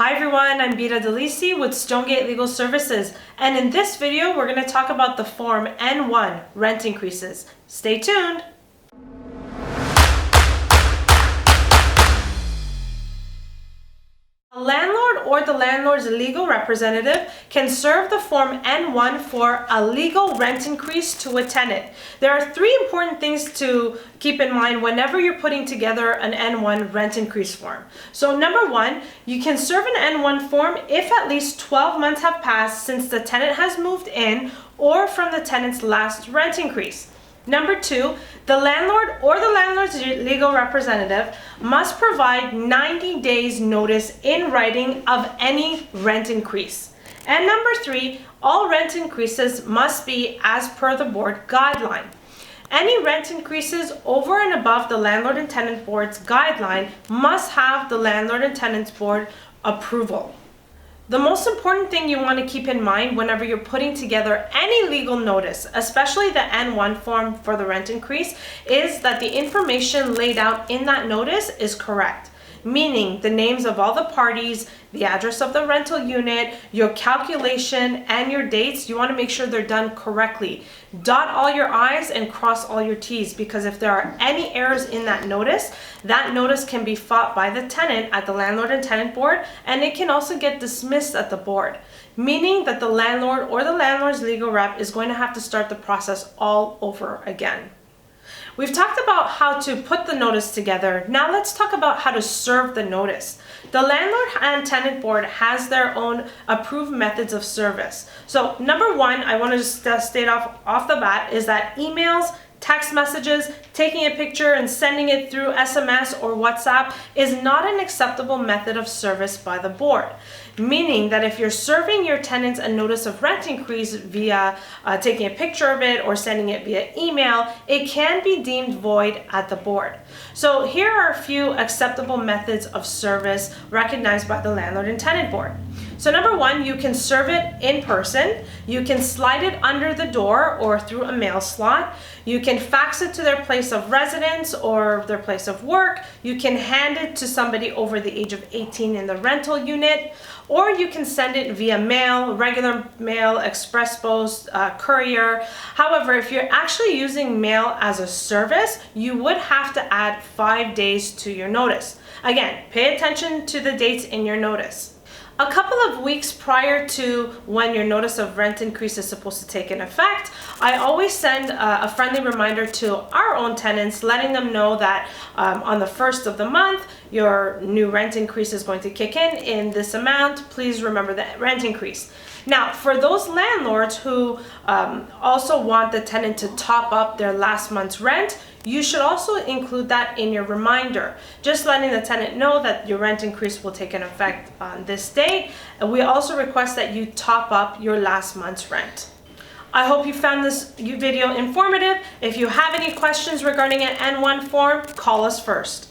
Hi everyone, I'm Bita Delisi with Stonegate Legal Services, and in this video we're going to talk about the Form N1 rent increases. Stay tuned! A landlord or the landlord's legal representative can serve the Form N1 for a legal rent increase to a tenant. There are three important things to keep in mind whenever you're putting together an N1 rent increase form. So number one, you can serve an N1 form if at least 12 months have passed since the tenant has moved in or from the tenant's last rent increase. Number two, the landlord or the landlord's legal representative must provide 90 days notice in writing of any rent increase. And number three, all rent increases must be as per the board guideline. Any rent increases over and above the Landlord and Tenant Board's guideline must have the Landlord and Tenant Board approval. The most important thing you want to keep in mind whenever you're putting together any legal notice, especially the N1 form for the rent increase, is that the information laid out in that notice is correct. Meaning the names of all the parties, the address of the rental unit, your calculation, and your dates. You want to make sure they're done correctly. Dot all your I's and cross all your T's, because if there are any errors in that notice can be fought by the tenant at the Landlord and Tenant Board, and it can also get dismissed at the board. Meaning that the landlord or the landlord's legal rep is going to have to start the process all over again. We've talked about how to put the notice together. Now let's talk about how to serve the notice. The Landlord and Tenant Board has their own approved methods of service. So number one, I want to just state off the bat is that emails, text messages, taking a picture and sending it through SMS or WhatsApp is not an acceptable method of service by the board. Meaning that if you're serving your tenants a notice of rent increase via taking a picture of it or sending it via email, it can be deemed void at the board. So here are a few acceptable methods of service recognized by the Landlord and Tenant Board. So number one, you can serve it in person. You can slide it under the door or through a mail slot. You can fax it to their place of residence or their place of work. You can hand it to somebody over the age of 18 in the rental unit, or you can send it via mail, regular mail, express post, courier. However, if you're actually using mail as a service, you would have to add 5 days to your notice. Again, pay attention to the dates in your notice. A couple of weeks prior to when your notice of rent increase is supposed to take in effect, I always send a friendly reminder to our own tenants, letting them know that on the 1st of the month, your new rent increase is going to kick in this amount. Please remember the rent increase. Now, for those landlords who also want the tenant to top up their last month's rent, you should also include that in your reminder, just letting the tenant know that your rent increase will take an effect on this date. And we also request that you top up your last month's rent. I hope you found this video informative. If you have any questions regarding an N1 form, call us first.